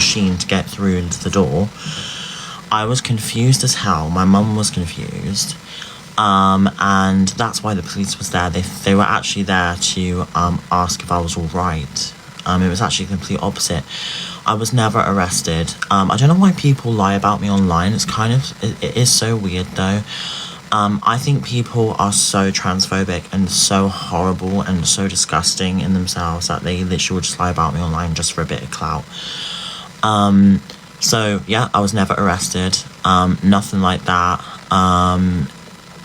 machine to get through into the door. I was confused as hell. My mum was confused. And that's why the police was there. They were actually there to ask if I was all right. It was actually the complete opposite. I was never arrested. I don't know why people lie about me online. It is so weird though. I think people are so transphobic and so horrible and so disgusting in themselves that they literally would just lie about me online just for a bit of clout. So yeah, I was never arrested. Nothing like that.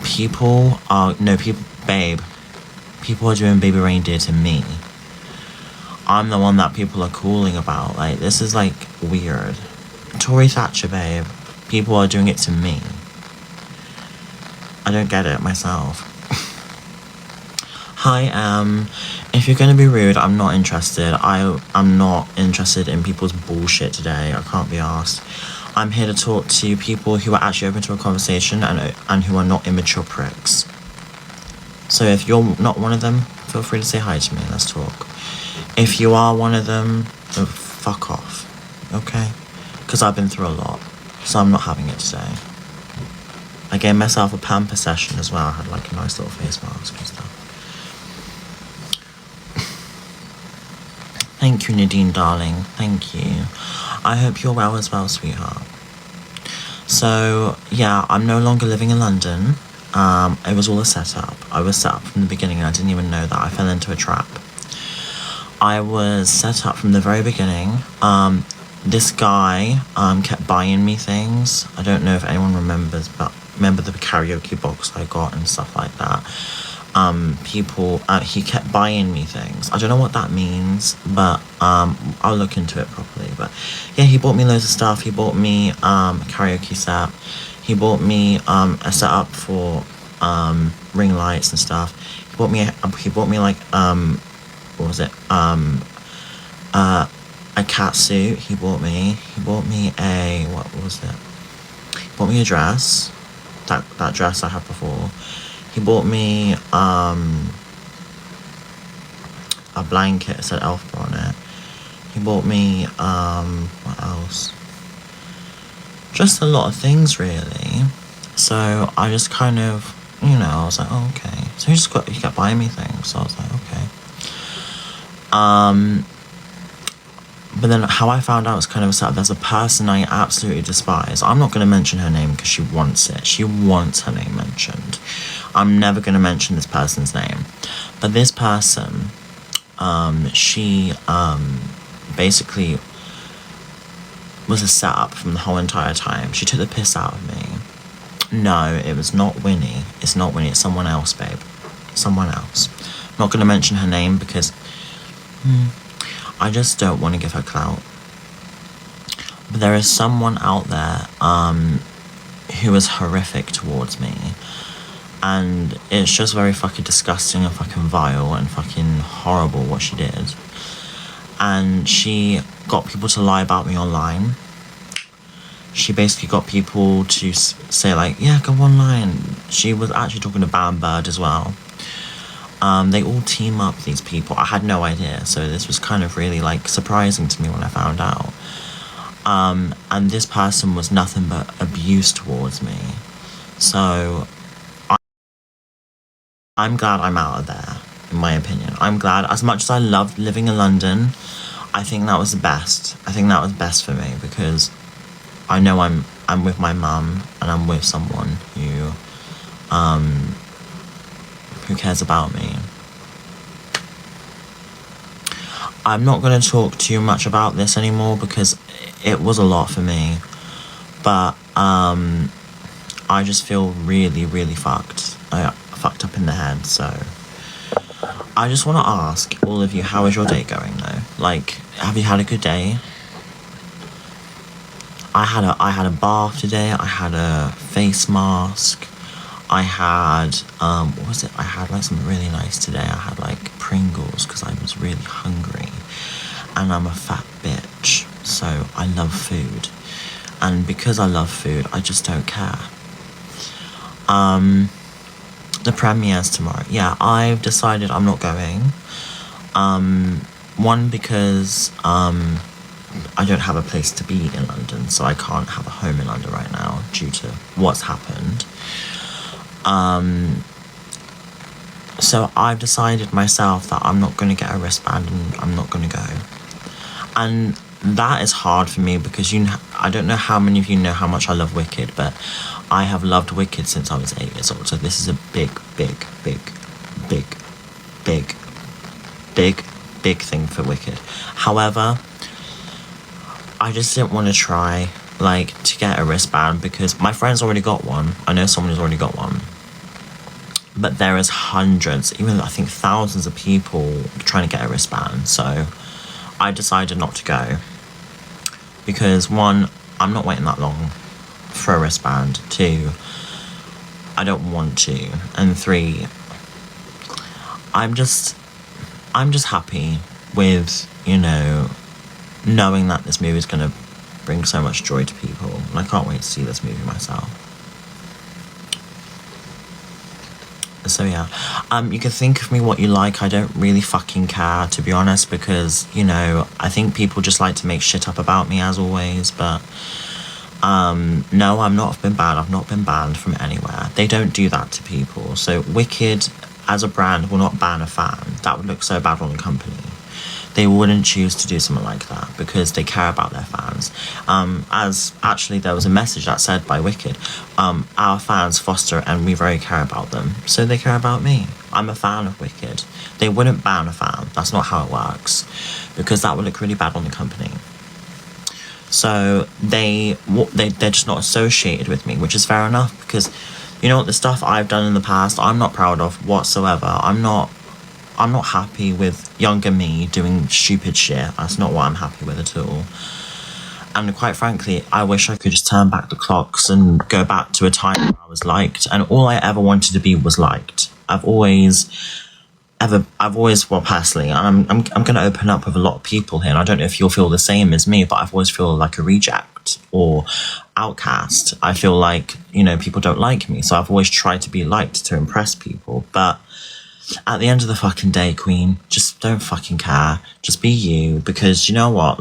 People are doing baby reindeer to me. I'm the one that people are calling about. Like, this is like weird. Tory Thatcher, babe. People are doing it to me. I don't get it myself. Hi, if you're gonna be rude, I'm not interested. I'm not interested in people's bullshit today. I can't be asked. I'm here to talk to people who are actually open to a conversation and who are not immature pricks. So if you're not one of them, feel free to say hi to me. Let's talk. If you are one of them, fuck off. Okay? Because I've been through a lot. So I'm not having it today. I gave myself a pamper session as well. I had like a nice little face mask and stuff. Thank you, Nadine, darling. Thank you. I hope you're well as well, sweetheart. So, yeah, I'm no longer living in London. It was all a setup. I was set up from the beginning and I didn't even know that. I fell into a trap. I was set up from the very beginning. This guy kept buying me things. I don't know if anyone remembers, but remember the karaoke box I got and stuff like that. He kept buying me things. I don't know what that means, but I'll look into it properly. But yeah, he bought me loads of stuff. He bought me a karaoke set. He bought me a setup for ring lights and stuff. He bought me like what was it? A cat suit. He bought me a, what was it? He bought me a dress. That dress I had before. He bought me a blanket that said Elphaba on it. He bought me what else? Just a lot of things really. So I just kind of, I was like, oh, okay. So he kept buying me things. So I was like, okay. But then how I found out was kind of sad. There's a person I absolutely despise. I'm not going to mention her name because she wants it. She wants her name mentioned. I'm never going to mention this person's name. But this person, she basically was a setup from the whole entire time. She took the piss out of me. No, it was not Winnie. It's not Winnie. It's someone else, babe. Someone else. I'm not going to mention her name because I just don't want to give her clout. But there is someone out there who is horrific towards me. And it's just very fucking disgusting and fucking vile and fucking horrible what she did. And she got people to lie about me online. She basically got people to say like, yeah, go online. She was actually talking to Bam Bird as well. They all team up, these people. I had no idea. So this was kind of really like surprising to me when I found out. And this person was nothing but abuse towards me. So I'm glad I'm out of there, in my opinion. I'm glad, as much as I loved living in London, I think that was the best. I think that was best for me because I know I'm with my mum and I'm with someone who cares about me. I'm not going to talk too much about this anymore because it was a lot for me. But I just feel really, really fucked. I fucked up in the head, so I just want to ask all of you, how is your day going though? Like, have you had a good day? I had a bath today. I had a face mask. I had what was it? I had like something really nice today. I had like Pringles because I was really hungry, and I'm a fat bitch, so I love food, and because I love food, I just don't care. The premiere's tomorrow. Yeah, I've decided I'm not going. One, because I don't have a place to be in London, so I can't have a home in London right now due to what's happened. So I've decided myself that I'm not going to get a wristband and I'm not going to go. And that is hard for me because I don't know how many of you know how much I love Wicked, but I have loved Wicked since I was 8 years old. So this is a big thing for Wicked. However, I just didn't want to try to get a wristband because my friend's already got one. I know someone who's already got one. But there is hundreds, even I think thousands of people trying to get a wristband. So I decided not to go. Because 1, I'm not waiting that long for a wristband. 2, I don't want to. And 3, I'm just happy with, knowing that this movie is going to bring so much joy to people. And I can't wait to see this movie myself. So yeah, you can think of me what you like. I don't really fucking care, to be honest, because, I think people just like to make shit up about me as always, but no, I've not been banned from anywhere. They don't do that to people. So Wicked, as a brand, will not ban a fan. That would look so bad on the company. They wouldn't choose to do something like that because they care about their fans. As actually there was a message that said by Wicked, our fans foster and we very care about them. So they care about me. I'm a fan of Wicked. They wouldn't ban a fan. That's not how it works because that would look really bad on the company. So they're just not associated with me, which is fair enough because, the stuff I've done in the past, I'm not proud of whatsoever. I'm not happy with younger me doing stupid shit. That's not what I'm happy with at all. And quite frankly, I wish I could just turn back the clocks and go back to a time where I was liked. And all I ever wanted to be was liked. I've always, well, personally, and I'm going to open up with a lot of people here. And I don't know if you'll feel the same as me, but I've always feel like a reject or outcast. I feel like, people don't like me. So I've always tried to be liked to impress people. But at the end of the fucking day, Queen, just don't fucking care. Just be you, because you know what?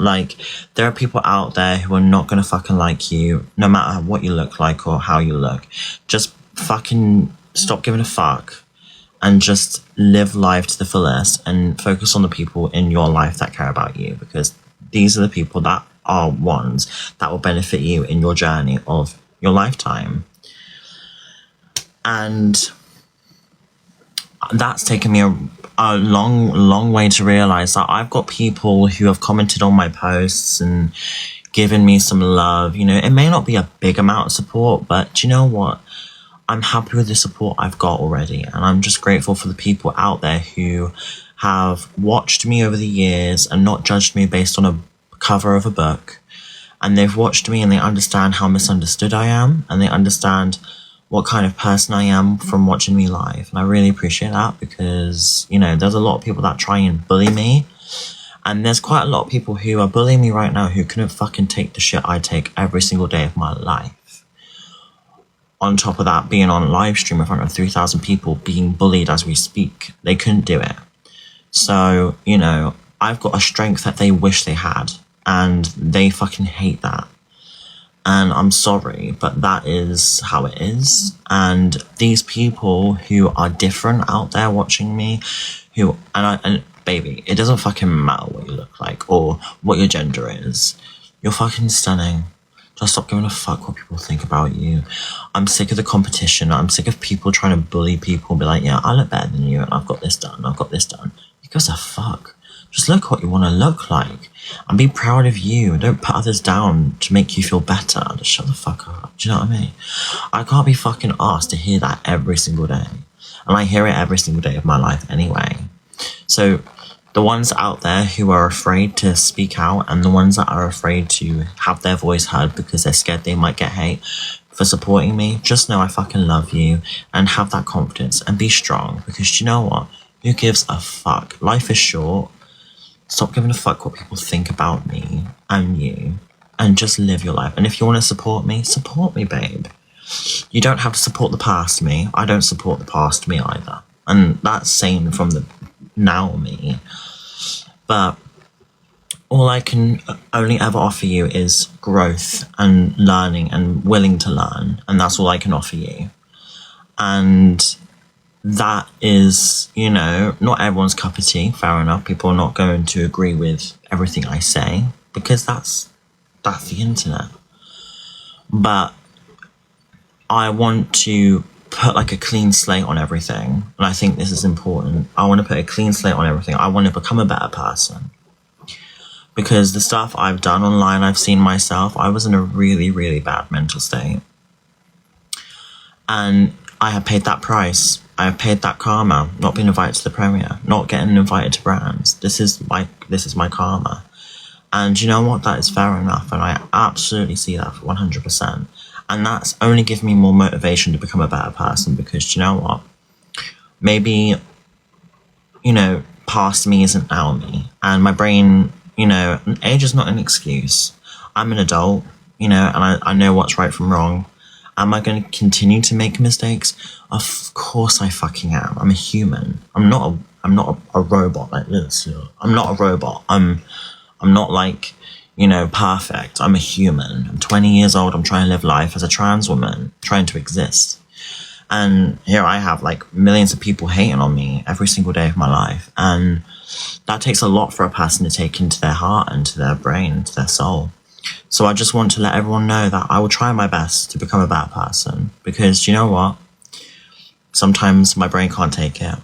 There are people out there who are not gonna fucking like you, no matter what you look like or how you look. Just fucking stop giving a fuck and just live life to the fullest and focus on the people in your life that care about you, because these are the people that are ones that will benefit you in your journey of your lifetime. And that's taken me a long way to realize that I've got people who have commented on my posts and given me some love. It may not be a big amount of support, but do you know what? I'm happy with the support I've got already. And I'm just grateful for the people out there who have watched me over the years and not judged me based on a cover of a book. And they've watched me and they understand how misunderstood I am, and they understand what kind of person I am from watching me live. And I really appreciate that because, there's a lot of people that try and bully me. And there's quite a lot of people who are bullying me right now who couldn't fucking take the shit I take every single day of my life. On top of that, being on a live stream in front of 3,000 people being bullied as we speak, they couldn't do it. So, I've got a strength that they wish they had. And they fucking hate that. And I'm sorry, but that is how it is. And these people who are different out there watching me, and baby, it doesn't fucking matter what you look like or what your gender is. You're fucking stunning. Just stop giving a fuck what people think about you. I'm sick of the competition. I'm sick of people trying to bully people and be like, yeah, I look better than you and I've got this done. Who gives a fuck? Just look what you want to look like and be proud of you. Don't put others down to make you feel better. Just shut the fuck up. Do you know what I mean? I can't be fucking asked to hear that every single day. And I hear it every single day of my life anyway. So the ones out there who are afraid to speak out and the ones that are afraid to have their voice heard because they're scared they might get hate for supporting me, just know I fucking love you and have that confidence and be strong, because you know what? Who gives a fuck? Life is short. Stop giving a fuck what people think about me and you, and just live your life. And if you want to support me, babe. You don't have to support the past me. I don't support the past me either. And that's same from the now me. But all I can only ever offer you is growth and learning and willing to learn. And that's all I can offer you. And that is, you know, not everyone's cup of tea. Fair enough. People are not going to agree with everything I say because that's the internet. But I want to put like a clean slate on everything. And I think this is important. I want to put a clean slate on everything. I want to become a better person. Because the stuff I've done online, I've seen myself, I was in a really, really bad mental state. And I have paid that price. I have paid that karma, not being invited to the premiere, not getting invited to brands. This is my karma. And you know what? That is fair enough. And I absolutely see that for 100%. And that's only given me more motivation to become a better person because you know what? Maybe, you know, past me isn't now me. And my brain, you know, age is not an excuse. I'm an adult, you know, and I know what's right from wrong. Am I going to continue to make mistakes? Of course I fucking am. I'm a human. I'm not a robot like this. I'm not a robot. I'm not like, you know, perfect. I'm a human. I'm 20 years old. I'm trying to live life as a trans woman, trying to exist. And here I have like millions of people hating on me every single day of my life. And that takes a lot for a person to take into their heart and to their brain, into their soul. So I just want to let everyone know that I will try my best to become a better person because you know what? Sometimes my brain can't take it.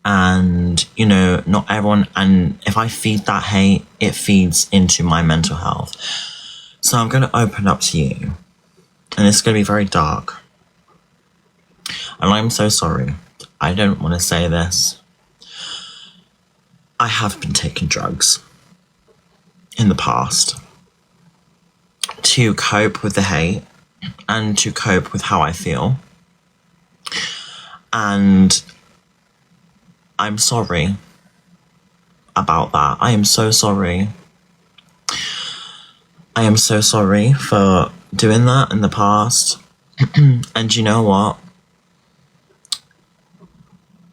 And, you know, not everyone, and if I feed that hate, it feeds into my mental health. So I'm going to open up to you. And it's going to be very dark. And I'm so sorry. I don't want to say this. I have been taking drugs in the past to cope with the hate and to cope with how I feel. And I'm sorry about that. I am so sorry. I am so sorry for doing that in the past. And you know what?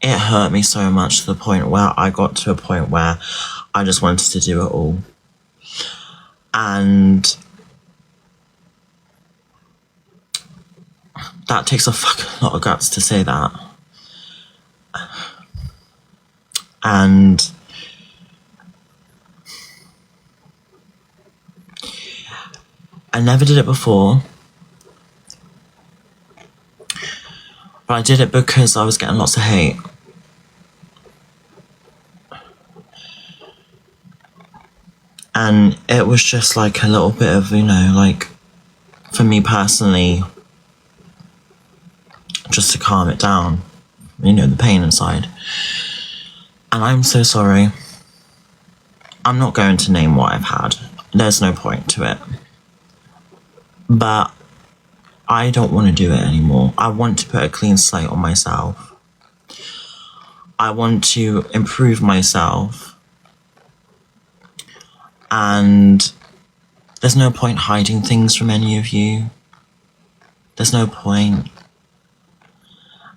It hurt me so much to the point where I got to a point where I just wanted to do it all. And that takes a fucking lot of guts to say that. And I never did it before. But I did it because I was getting lots of hate. And it was just like a little bit of, you know, like, for me personally, just to calm it down, you know, the pain inside. And I'm so sorry. I'm not going to name what I've had. There's no point to it. But I don't want to do it anymore. I want to put a clean slate on myself. I want to improve myself. And there's no point hiding things from any of you. There's no point.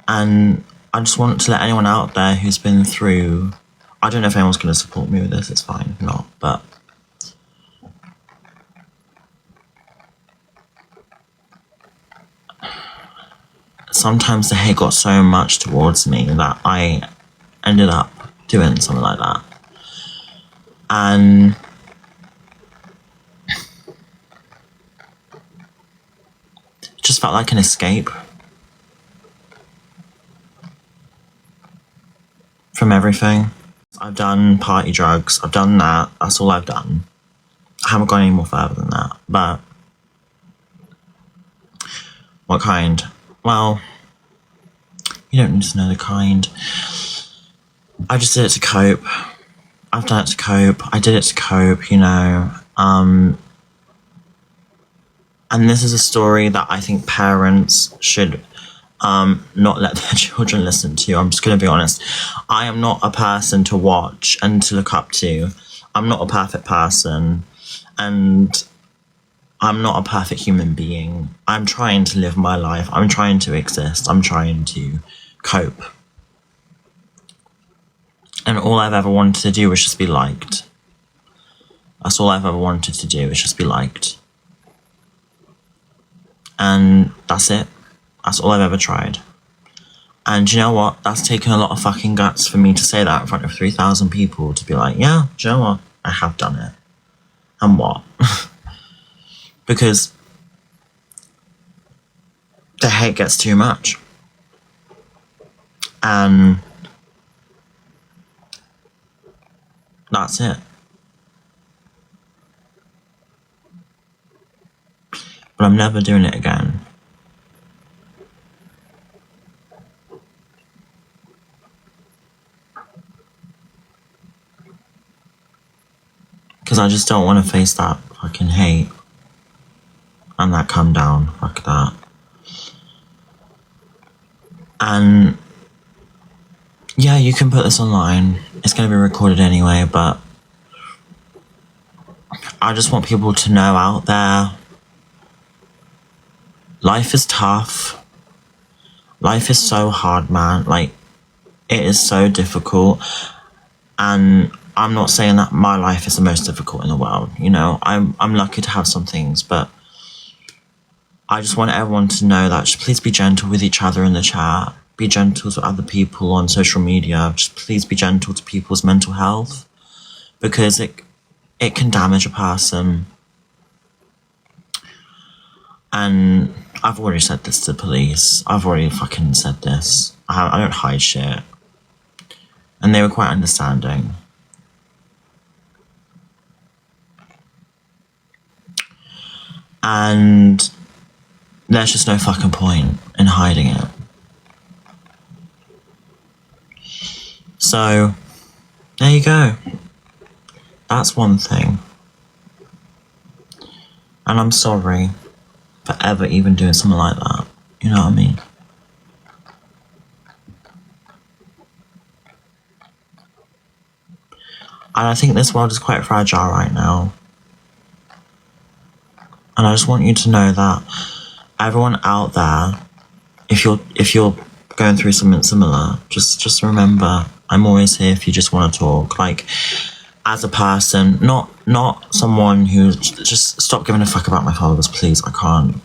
And I just want to let anyone out there who's been through... I don't know if anyone's going to support me with this, it's fine if not, but... Sometimes the hate got so much towards me that I ended up doing something like that. And... it just felt like an escape from everything. I've done party drugs, I've done that, that's all I've done. I haven't gone any more further than that, but... what kind? Well, you don't need to know the kind. I just did it to cope. I've done it to cope, I did it to cope, you know. And this is a story that I think parents should not let their children listen to. I'm just going to be honest. I am not a person to watch and to look up to. I'm not a perfect person. And I'm not a perfect human being. I'm trying to live my life. I'm trying to exist. I'm trying to cope. And all I've ever wanted to do was just be liked. That's all I've ever wanted to do, is just be liked. And that's it. That's all I've ever tried. And you know what? That's taken a lot of fucking guts for me to say that in front of 3,000 people, to be like, yeah, do you know what? I have done it. And what? Because the hate gets too much. And that's it. But I'm never doing it again. Because I just don't want to face that fucking hate. And that come down. Fuck that. And yeah, you can put this online. It's going to be recorded anyway, but I just want people to know out there, life is tough. Life is so hard, man. Like, it is so difficult. And I'm not saying that my life is the most difficult in the world. You know, I'm lucky to have some things, but I just want everyone to know that just please be gentle with each other in the chat. Be gentle to other people on social media. Just please be gentle to people's mental health, because it can damage a person. And I've already said this to the police. I've already fucking said this. I don't hide shit. And they were quite understanding. And there's just no fucking point in hiding it. So, there you go. That's one thing. And I'm sorry for ever even doing something like that. You know what I mean? And I think this world is quite fragile right now. And I just want you to know that everyone out there, if you're going through something similar, just remember, I'm always here if you just want to talk. Like, as a person, not someone who just stop giving a fuck about my followers, please. I can't.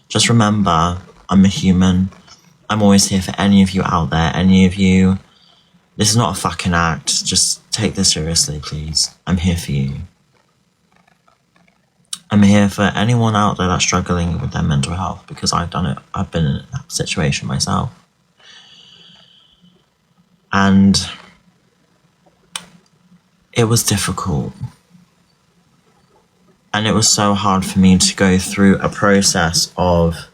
Just remember, I'm a human. I'm always here for any of you out there, any of you. This is not a fucking act. Just take this seriously, please. I'm here for you. I'm here for anyone out there that's struggling with their mental health, because I've done it. I've been in that situation myself. And it was difficult. And it was so hard for me to go through a process of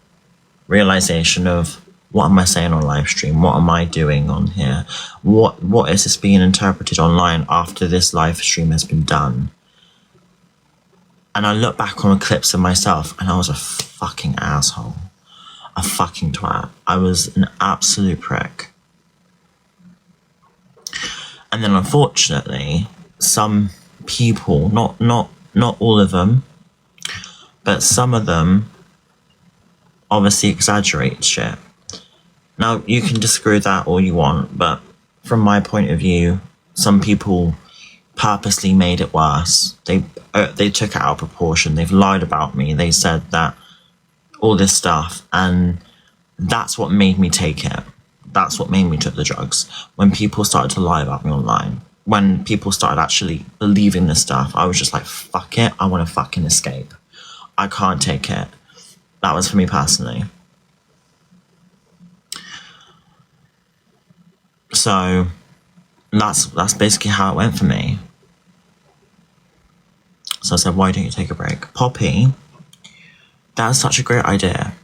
realization of, what am I saying on live stream? What am I doing on here? What is this being interpreted online after this live stream has been done? And I look back on clips of myself and I was a fucking asshole. A fucking twat. I was an absolute prick. And then unfortunately, some people, not all of them, but some of them obviously exaggerate shit. Now, you can disagree with that all you want, but from my point of view, some people purposely made it worse. They took it out of proportion. They've lied about me. They said that all this stuff, and that's what made me take it. That's what made me take the drugs. When people started to lie about me online, when people started actually believing this stuff, I was just like, fuck it, I want to fucking escape. I can't take it. That was for me personally. So that's basically how it went for me. So I said, why don't you take a break? Poppy, that's such a great idea.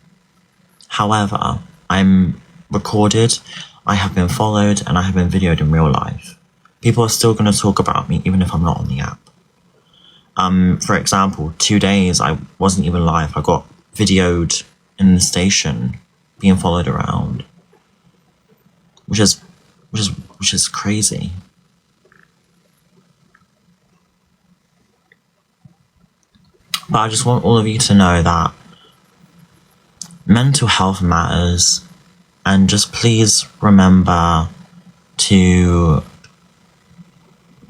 However, I'm recorded, I have been followed, and I have been videoed in real life. People are still going to talk about me even if I'm not on the app. For example, 2 days I wasn't even live. I got videoed in the station being followed around, which is crazy. But I just want all of you to know that mental health matters, and just please remember to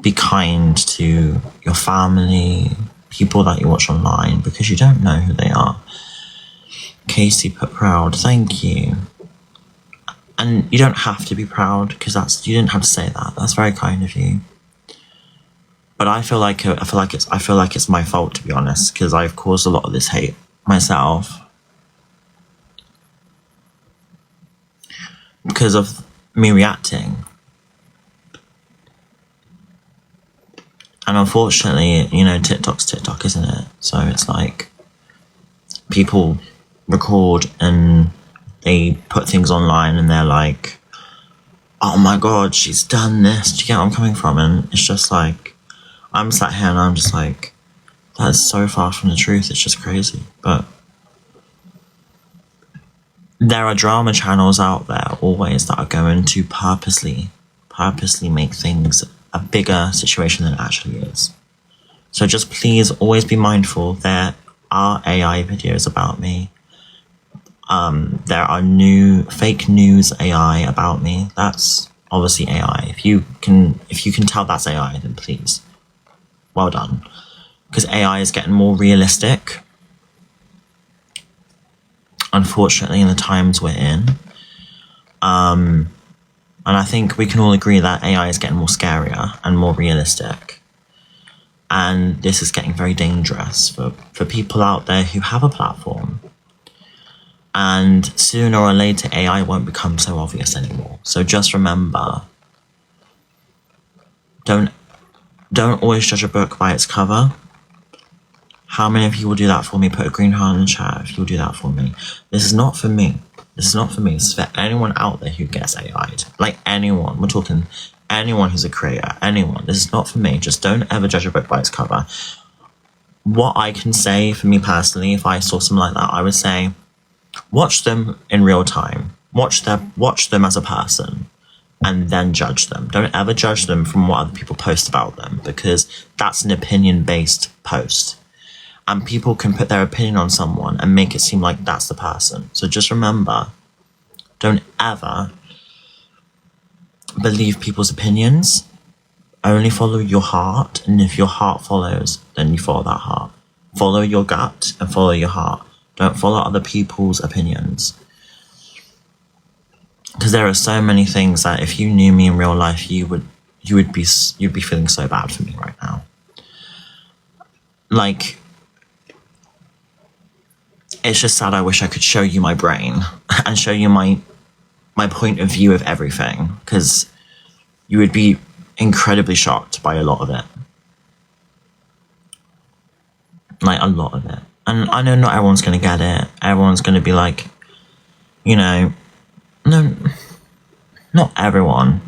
be kind to your family, people that you watch online, because you don't know who they are. Casey put proud, thank you. And you don't have to be proud, because you didn't have to say that. That's very kind of you. But I feel like it's my fault, to be honest, because I've caused a lot of this hate myself because of me reacting. And unfortunately, you know, TikTok's TikTok, isn't it? So it's like people record and they put things online and they're like, oh my god, she's done this. Do you get where I'm coming from? And it's just like, I'm sat here and I'm just like, that is so far from the truth. It's just crazy. But there are drama channels out there always that are going to purposely make things a bigger situation than it actually is. So just please always be mindful. There are AI videos about me. There are new fake news AI about me. That's obviously AI. If you can tell that's AI, then please, well done. Because AI is getting more realistic, unfortunately, in the times we're in. And I think we can all agree that AI is getting more scarier and more realistic. And this is getting very dangerous for people out there who have a platform. And sooner or later, AI won't become so obvious anymore. So just remember, don't always judge a book by its cover. How many of you will do that for me? Put a green heart in the chat if you'll do that for me. This is not for me. This is not for me. This is for anyone out there who gets AI'd. Like anyone. We're talking anyone who's a creator. Anyone. This is not for me. Just don't ever judge a book by its cover. What I can say for me personally, if I saw something like that, I would say, watch them in real time. Watch them as a person. And then judge them. Don't ever judge them from what other people post about them, because that's an opinion-based post. And people can put their opinion on someone and make it seem like that's the person. So just remember, don't ever believe people's opinions. Only follow your heart. And if your heart follows, then you follow that heart. Follow your gut and follow your heart. Don't follow other people's opinions. Because there are so many things that if you knew me in real life, you'd be feeling so bad for me right now. Like, it's just sad. I wish I could show you my brain and show you my point of view of everything, because you would be incredibly shocked by a lot of it. Like, a lot of it. And I know not everyone's going to get it. Everyone's going to be like, you know, no, not everyone.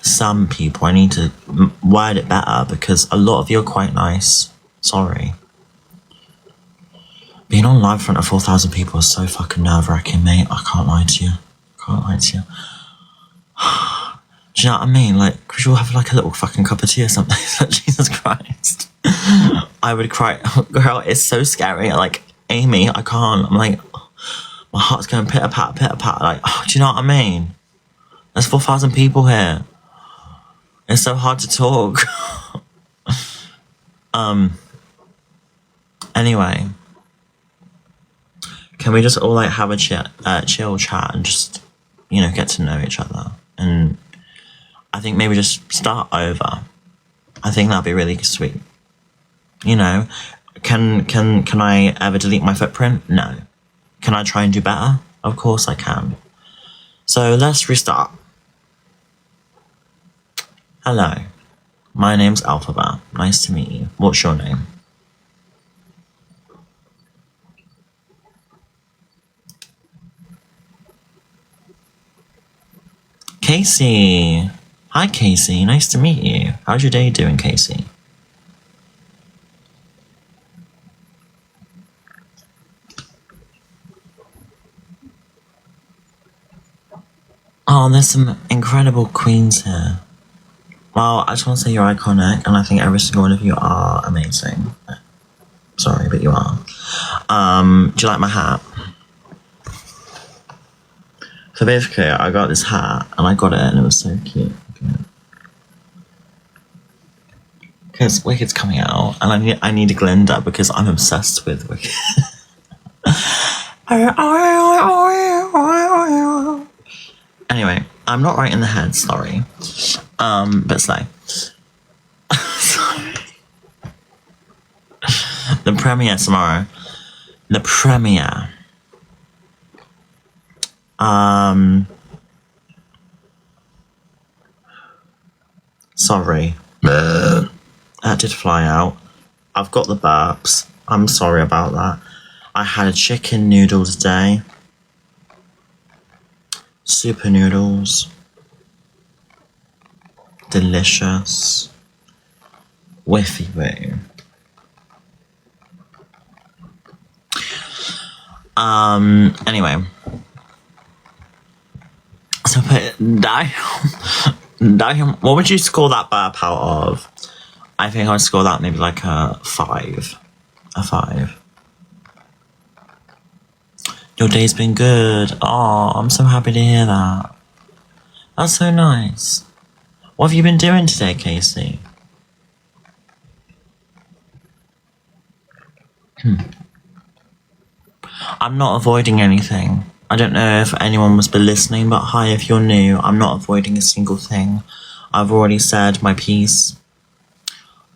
Some people, I need to word it better, because a lot of you are quite nice. Sorry. Being on live in front of 4,000 people is so fucking nerve-wracking, mate. I can't lie to you. Do you know what I mean? Like, could you all have like a little fucking cup of tea or something? Jesus Christ. I would cry. Girl, it's so scary. Like, Amy, I can't. I'm like, my heart's going pitter-pat, pitter-pat. Like, oh, do you know what I mean? There's 4,000 people here. It's so hard to talk. Anyway. Can we just all like have a chill chat and just, you know, get to know each other? And I think maybe just start over. I think that'd be really sweet. You know, can I ever delete my footprint? No. Can I try and do better? Of course I can. So let's restart. Hello, my name's Elphaba. Nice to meet you. What's your name? Casey. Hi, Casey. Nice to meet you. How's your day doing, Casey? Oh, there's some incredible queens here. Well, I just want to say you're iconic, and I think every single one of you are amazing. Sorry, but you are. Do you like my hat? So basically, I got this hat, and I got it, and it was so cute. Okay. because Wicked's coming out, and I need Glinda because I'm obsessed with Wicked. Anyway, I'm not right in the head, sorry. But slay. Sorry. The premiere tomorrow. The premiere. Sorry. That did fly out. I've got the burps. I'm sorry about that. I had a chicken noodle today. Super noodles. Delicious. Whiffy woo. Anyway. So, damn, what would you score that burp out of? I think I'd score that maybe like a 5. A 5. Your day's been good. Oh, I'm so happy to hear that. That's so nice. What have you been doing today, Casey? I'm not avoiding anything. I don't know if anyone must be listening, but hi, if you're new, I'm not avoiding a single thing. I've already said my piece.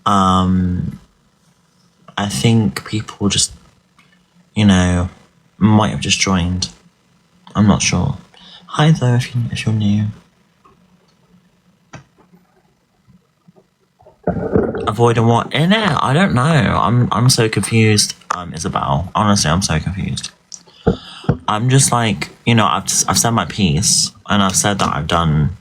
I think people just, might have just joined. I'm not sure. Hi though, if you're new. Avoiding what? In it? I don't know. I'm so confused, Isabel. Honestly, I'm so confused. I'm just like, I've said my piece, and I've said that I've done,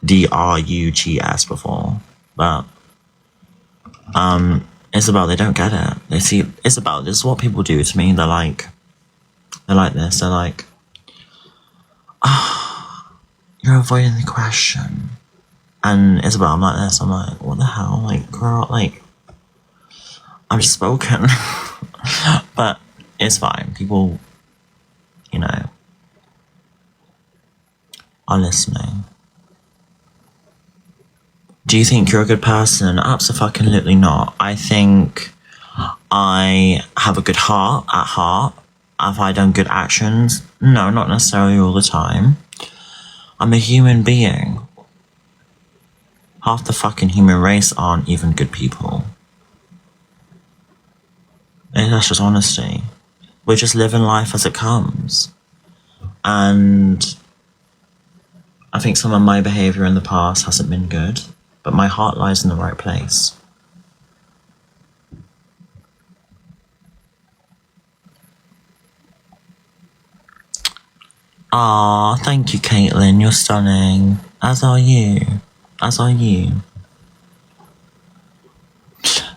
DRUGS before, but Isabel, they don't get it. They see, Isabel, this is what people do to me. They're like this. They're like, you're avoiding the question. And Isabel, I'm like this. I'm like, what the hell? Like, girl, like, I'm just spoken. But it's fine. People, are listening. Do you think you're a good person? Absolutely not. I think I have a good heart at heart. Have I done good actions? No, not necessarily all the time. I'm a human being. Half the fucking human race aren't even good people. And that's just honesty. We're just living life as it comes. And I think some of my behaviour in the past hasn't been good, but my heart lies in the right place. Ah, thank you, Caitlin. You're stunning. As are you. As are you.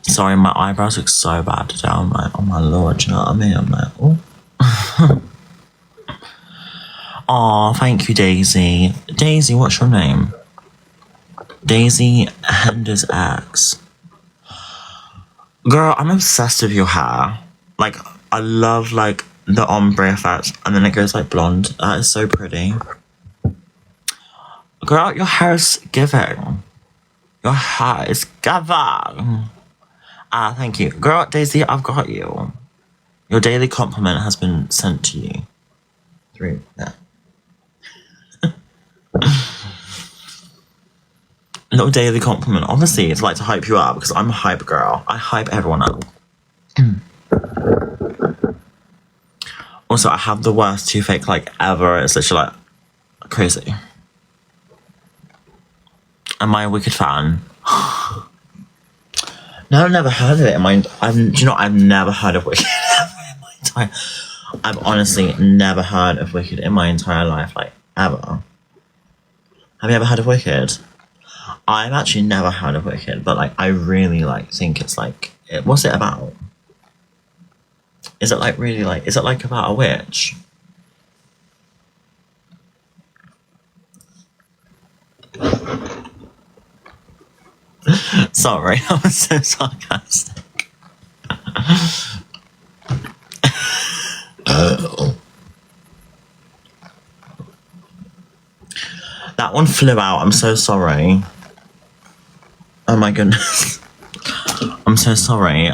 Sorry, my eyebrows look so bad today. I'm like, oh my lord, do you know what I mean? I'm like, oh. Aw, thank you, Daisy. Daisy, what's your name? Daisy Hender's ex. Girl, I'm obsessed with your hair. Like, I love, like, the ombre effect, and then it goes, like, blonde. That is so pretty. Girl, your hair is giving. Your hair is giving. Ah, thank you. Girl, Daisy, I've got you. Your daily compliment has been sent to you. Through there. Little daily compliment. Obviously, it's like to hype you up because I'm a hype girl. I hype everyone up. Also, I have the worst toothache like ever. It's literally like crazy. Am I a Wicked fan? No, I've never heard of it. I've never heard of Wicked in my entire. I've honestly never heard of Wicked in my entire life, like ever. Have you ever heard of Wicked? I've actually never heard of Wicked, but like I really like think it's like, what's it about? Is it like really like? Is it like about a witch? Sorry, I was so sarcastic. That one flew out. I'm so sorry. Oh my goodness. I'm so sorry.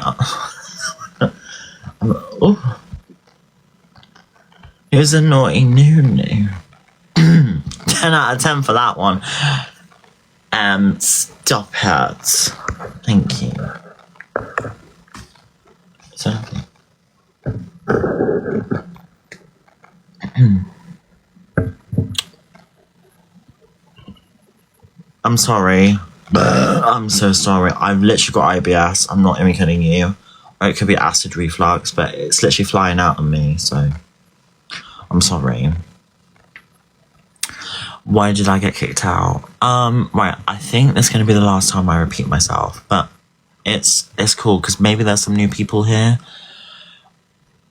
Oh. It was a naughty Nunu. 10 out of 10 for that one. Stop it. Thank you. So. I'm sorry. I'm so sorry. I've literally got IBS. I'm not even kidding you. Or it could be acid reflux, but it's literally flying out on me, so I'm sorry. Why did I get kicked out? Right, I think this is gonna be the last time I repeat myself, but it's cool because maybe there's some new people here.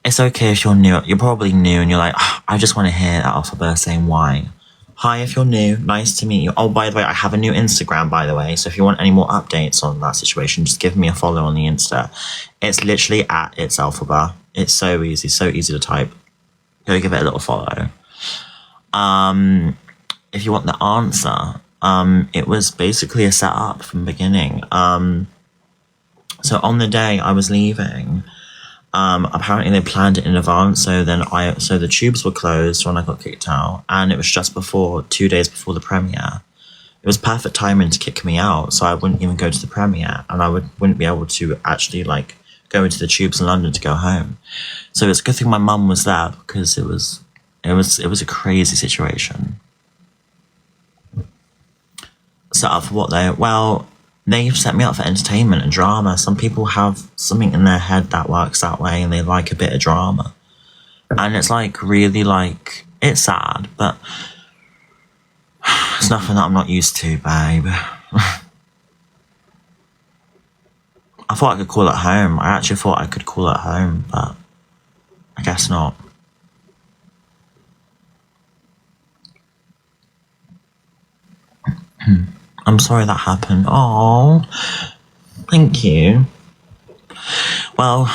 It's okay if you're new. You're probably new and you're like, oh, I just want to hear Elphaba saying why. Hi, if you're new, nice to meet you. Oh, by the way, I have a new Instagram, by the way. So if you want any more updates on that situation, just give me a follow on the Insta. It's literally at It's Elphaba. It's so easy to type. Go give it a little follow. If you want the answer, it was basically a setup from the beginning. So on the day I was leaving, apparently they planned it in advance, so the tubes were closed when I got kicked out, and it was just 2 days before the premiere. It was perfect timing to kick me out, so I wouldn't even go to the premiere, and I wouldn't be able to actually like go into the tubes in London to go home. So it's a good thing my mum was there because it was a crazy situation. Set up for what they've set me up for entertainment and drama. Some people have something in their head that works that way and they like a bit of drama. And it's like really like, it's sad, but it's nothing that I'm not used to, babe. I thought I could call it home. I actually thought I could call it home, but I guess not. I'm sorry that happened. Oh, thank you. Well,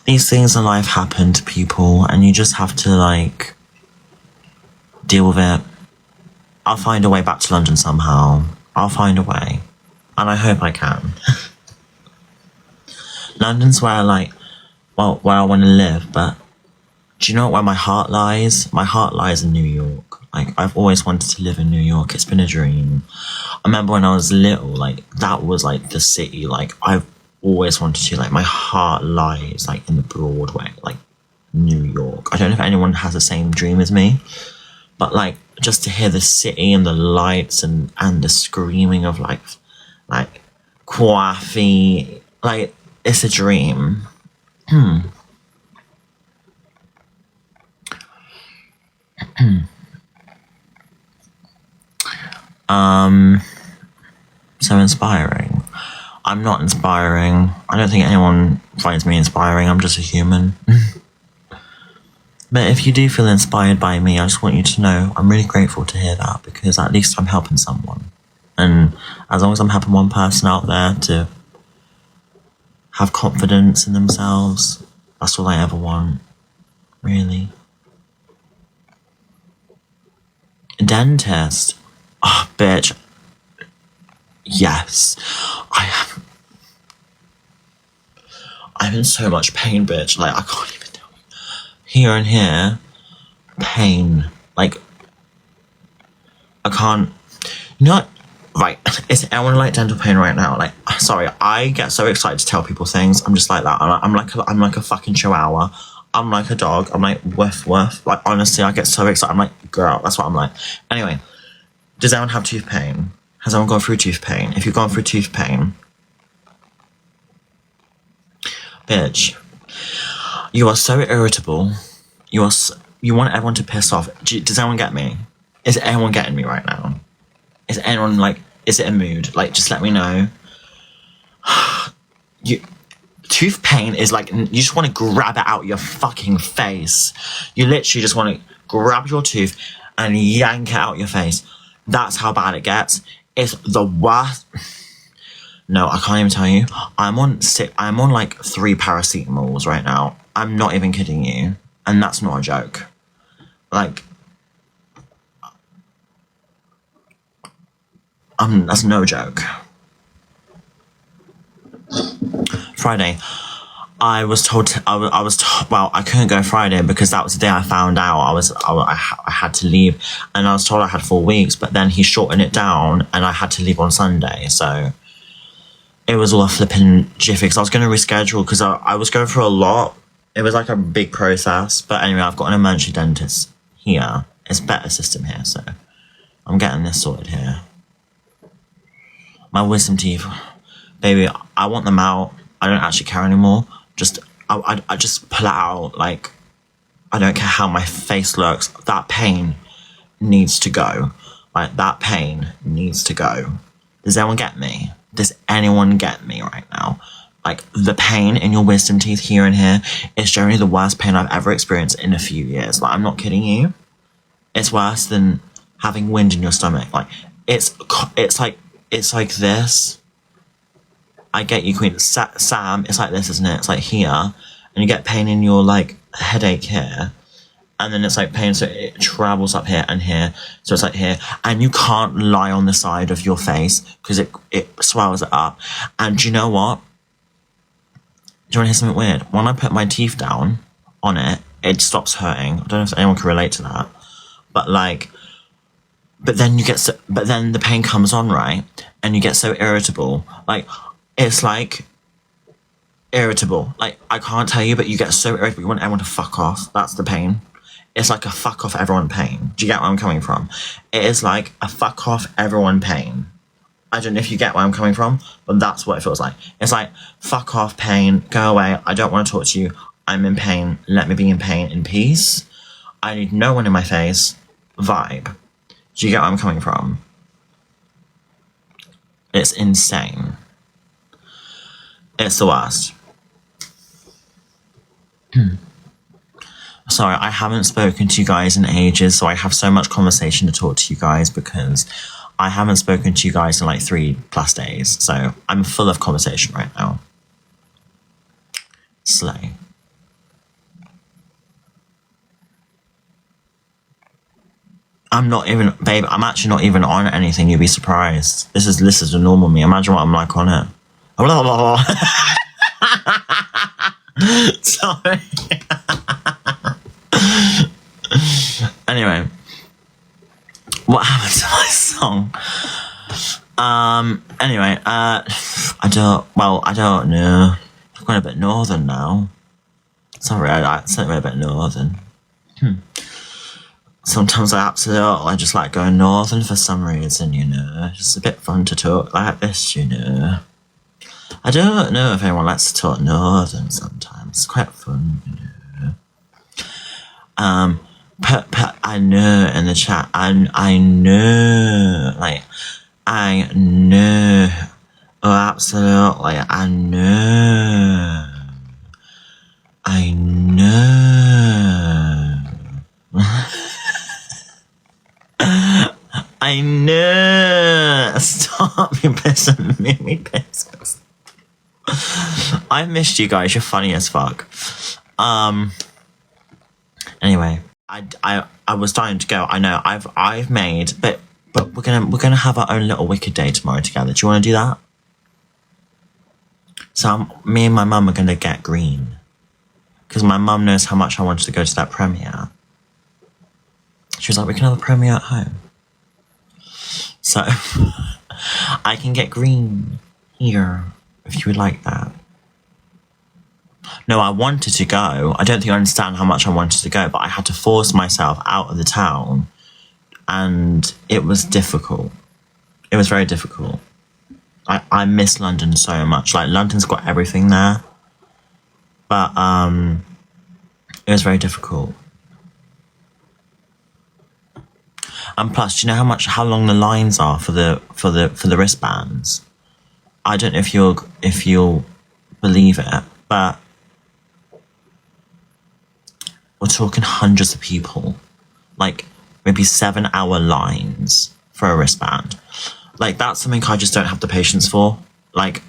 these things in life happen to people and you just have to like deal with it. I'll find a way back to London somehow. I'll find a way. And I hope I can. London's where where I want to live, but do you know where my heart lies? My heart lies in New York. Like, I've always wanted to live in New York. It's been a dream. I remember when I was little, like, that was, like, the city. Like, I've always wanted to, like, my heart lies, like, in the Broadway, like, New York. I don't know if anyone has the same dream as me, but, like, just to hear the city and the lights and the screaming of, like, coffee, like, it's a dream. So inspiring. I'm not inspiring. I don't think anyone finds me inspiring. I'm just a human. But if you do feel inspired by me, I just want you to know I'm really grateful to hear that because at least I'm helping someone. And as long as I'm helping one person out there to have confidence in themselves, that's all I ever want. Really. Dentist. Oh, bitch. Yes. I'm in so much pain, bitch. Like, I can't even tell you. Here and here. Pain. Like, I can't. You know what? Right. Is anyone like dental pain right now? Like, sorry, I get so excited to tell people things. I'm just like that. I'm like a fucking chihuahua. I'm like a dog. I'm like, woof, woof. Like, honestly, I get so excited. I'm like, girl, that's what I'm like. Anyway, does anyone have tooth pain? Has anyone gone through tooth pain? If you've gone through tooth pain, bitch, you are so irritable. You want everyone to piss off. Does anyone get me? Is anyone getting me right now? Is anyone like, is it a mood? Like, just let me know. Tooth pain is like, you just want to grab it out your fucking face. You literally just want to grab your tooth and yank it out your face. That's how bad it gets. It's the worst. No, I can't even tell you. I'm on like 3 paracetamols right now. I'm not even kidding you. And that's not a joke. Like, that's no joke. Friday. I was told well, I couldn't go Friday because that was the day I found out I had to leave, and I was told I had 4 weeks, but then he shortened it down and I had to leave on Sunday, so it was all a flipping jiffy because I was going to reschedule because I was going through a lot. It was like a big process, but anyway, I've got an emergency dentist here. It's a better system here, so I'm getting this sorted here. My wisdom teeth, baby, I want them out. I don't actually care anymore. I just pull it out. Like, I don't care how my face looks. That pain needs to go. Like, that pain needs to go. Does anyone get me? Does anyone get me right now? Like, the pain in your wisdom teeth here and here is generally the worst pain I've ever experienced in a few years. Like, I'm not kidding you. It's worse than having wind in your stomach. Like, it's like this. I get you, Queen. Sam, it's like this, isn't it? It's like here, and you get pain in your, like, headache here, and then it's like pain, so it travels up here and here, so it's like here, and you can't lie on the side of your face because it swells it up. And do you know what? Do you want to hear something weird? When I put my teeth down on it, it stops hurting. I don't know if anyone can relate to that, but like, but then the pain comes on, right? And you get so irritable, like. It's like irritable. Like, I can't tell you, but you get so irritable. You want everyone to fuck off. That's the pain. It's like a fuck off everyone pain. Do you get where I'm coming from? It is like a fuck off everyone pain. I don't know if you get where I'm coming from, but that's what it feels like. It's like, fuck off pain. Go away. I don't want to talk to you. I'm in pain. Let me be in pain in peace. I need no one in my face. Vibe. Do you get where I'm coming from? It's insane. It's the worst. Sorry, I haven't spoken to you guys in ages, so I have so much conversation to talk to you guys because I haven't spoken to you guys in like 3+ days. So I'm full of conversation right now. Slay. I'm not even, babe, I'm actually not even on anything. You'd be surprised. This is the normal me. Imagine what I'm like on it. Blah, blah, blah. Sorry. Anyway, what happened to my song? Anyway, I don't know. I'm going a bit northern now. Sorry, I sent me a bit northern. Sometimes I just like going northern for some reason, you know. It's just a bit fun to talk like this, you know. I don't know if anyone likes to talk northern sometimes. It's quite fun, you know. Put I know in the chat. I know. Like, I know. Oh, absolutely. I know. I know. I know. Stop, you pissing me pisses. I missed you guys. You're funny as fuck. Anyway, I was dying to go. I know. I've made, but we're gonna have our own little Wicked Day tomorrow together. Do you want to do that? So me and my mum are gonna get green because my mum knows how much I wanted to go to that premiere. She was like, "We can have a premiere at home." So I can get green here if you would like that. No, I wanted to go. I don't think you understand how much I wanted to go, but I had to force myself out of the town, and it was difficult. It was very difficult. I miss London so much. Like, London's got everything there, but it was very difficult. And plus, do you know how long the lines are for the wristbands? I don't know if you'll believe it, but we're talking hundreds of people, like maybe 7-hour lines for a wristband. Like, that's something I just don't have the patience for. Like,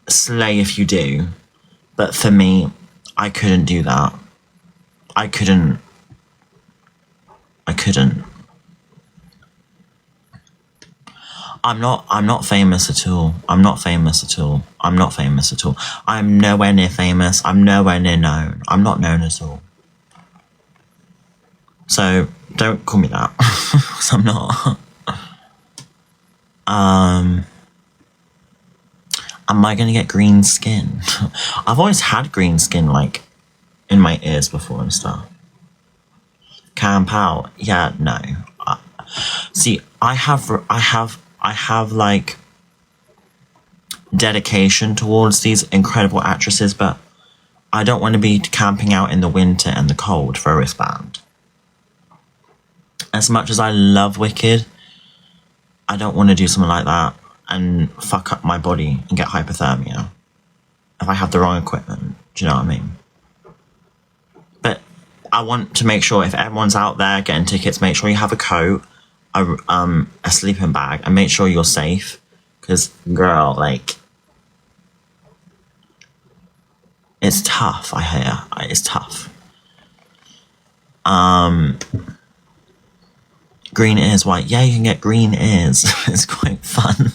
slay if you do, but for me, I couldn't do that. I couldn't. I'm not famous at all. I'm not famous at all. I'm not famous at all. I'm nowhere near famous. I'm nowhere near known. I'm not known at all. So don't call me that. 'Cause I'm not. Am I gonna get green skin? I've always had green skin, like, in my ears before and stuff. Camp out? Yeah, no. See, I have like dedication towards these incredible actresses, but I don't want to be camping out in the winter and the cold for a wristband. As much as I love Wicked, I don't want to do something like that and fuck up my body and get hypothermia if I have the wrong equipment. Do you know what I mean? But I want to make sure if everyone's out there getting tickets, make sure you have a coat, a sleeping bag, and make sure you're safe. Because, girl, like, it's tough, I hear. It's tough. Green ears, white. Yeah, you can get green ears. It's quite fun.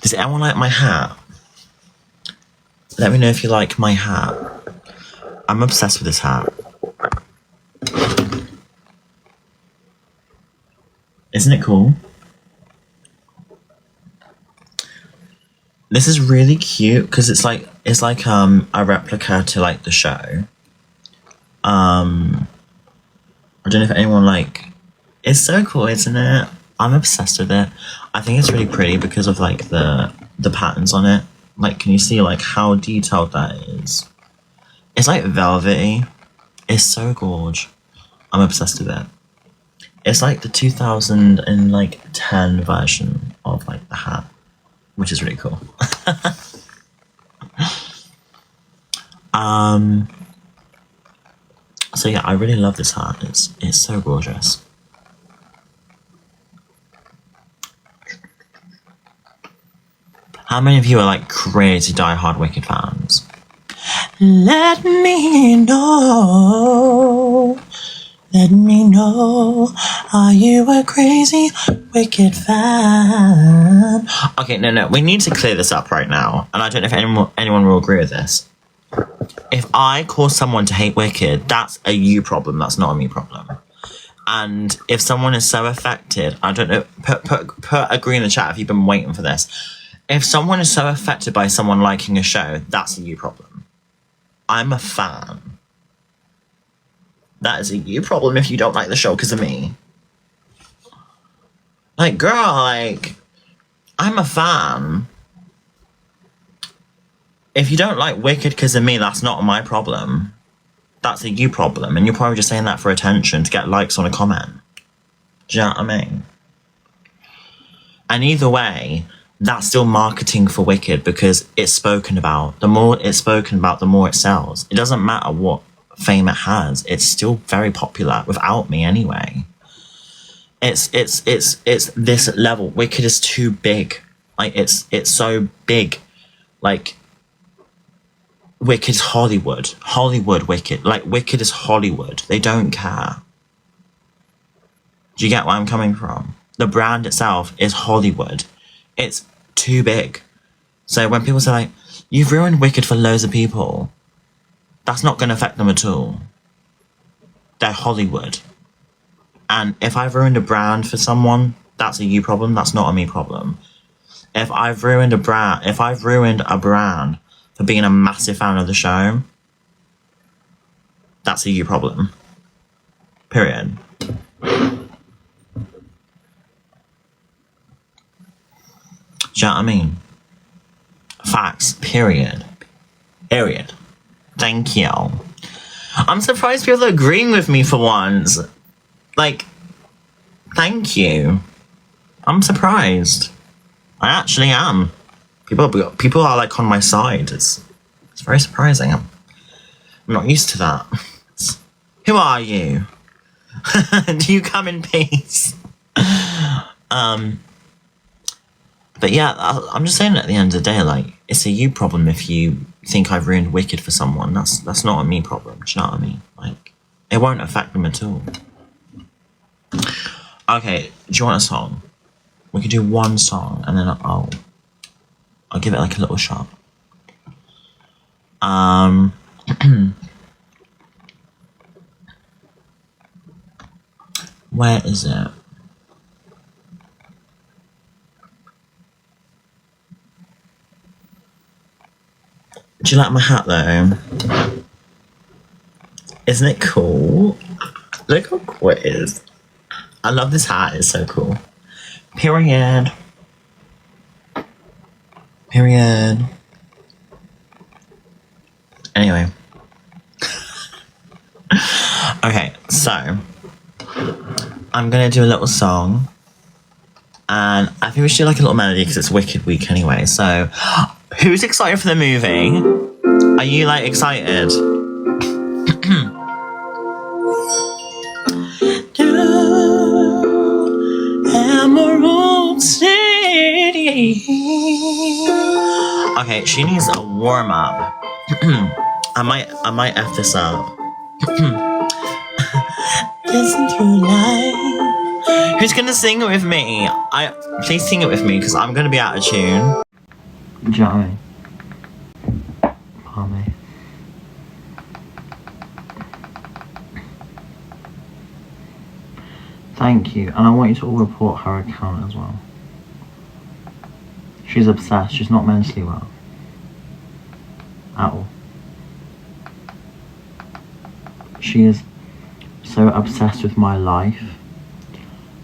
Does anyone like my hat? Let me know if you like my hat. I'm obsessed with this hat. Isn't it cool? This is really cute because it's like a replica to like the show. I don't know if anyone like. It's so cool, isn't it? I'm obsessed with it. I think it's really pretty because of like the patterns on it. Like, can you see like how detailed that is? It's like velvety. It's so gorge. I'm obsessed with it. It's like the 2010 version of like the hat, which is really cool. So yeah, I really love this hat. It's so gorgeous. How many of you are like crazy die-hard Wicked fans? Let me know. Let me know. Are you a crazy Wicked fan? Okay, no. We need to clear this up right now. And I don't know if anyone will agree with this. If I cause someone to hate Wicked, that's a you problem. That's not a me problem. And if someone is so affected, I don't know, put agree in the chat if you've been waiting for this. If someone is so affected by someone liking a show, that's a you problem. I'm a fan. That is a you problem if you don't like the show because of me. Like, girl, like, I'm a fan. If you don't like Wicked because of me, that's not my problem. That's a you problem. And you're probably just saying that for attention to get likes on a comment. Do you know what I mean? And either way, that's still marketing for Wicked because it's spoken about. The more it's spoken about, the more it sells. It doesn't matter what fame it has. It's still very popular without me anyway. It's this level. Wicked is too big. Like, it's so big. Like, Wicked's Hollywood. Hollywood Wicked. Like, Wicked is Hollywood. They don't care. Do you get where I'm coming from? The brand itself is Hollywood. It's too big. So when people say, like, you've ruined Wicked for loads of people, that's not going to affect them at all. They're Hollywood. And if I've ruined a brand for someone, that's a you problem. That's not a me problem. If I've ruined a brand for being a massive fan of the show, that's a you problem. Period. Do you know what I mean? Facts. Period. Period. Thank you. I'm surprised people are agreeing with me for once. Like, thank you. I'm surprised. I actually am. People are like on my side. It's very surprising. I'm not used to that. Who are you? Do you come in peace? But yeah, I'm just saying at the end of the day, like, it's a you problem if you think I've ruined Wicked for someone. That's not a me problem. Do you know what I mean? Like, it won't affect them at all. Okay, do you want a song? We could do one song and then I'll give it like a little shot. Where is it? Do you like my hat though? Isn't it cool? Look how cool it is. I love this hat, it's so cool. Period. Period. Anyway. Okay, so I'm gonna do a little song. And I think we should do like a little melody because it's Wicked Week anyway. So, who's excited for the movie? Are you like excited? Emerald City. Okay, she needs a warm up. I might F this up. Listen through life. Who's gonna sing it with me? Please sing it with me because I'm gonna be out of tune. Do you know what I mean? Pardon me. Thank you, and I want you to all report her account as well. She's obsessed, she's not mentally well. At all. She is so obsessed with my life.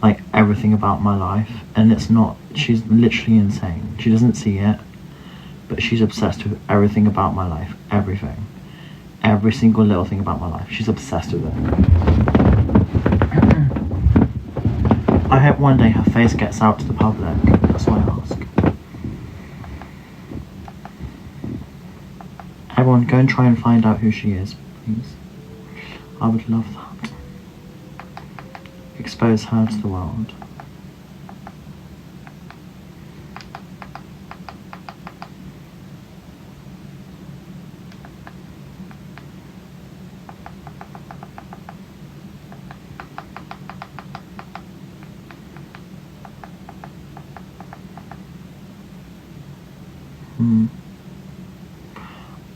Like, everything about my life. And it's not, she's literally insane. She doesn't see it, but she's obsessed with everything about my life. Everything. Every single little thing about my life. She's obsessed with it. I hope one day her face gets out to the public. That's what I ask. Everyone, go and try and find out who she is, please. I would love that. Expose her to the world.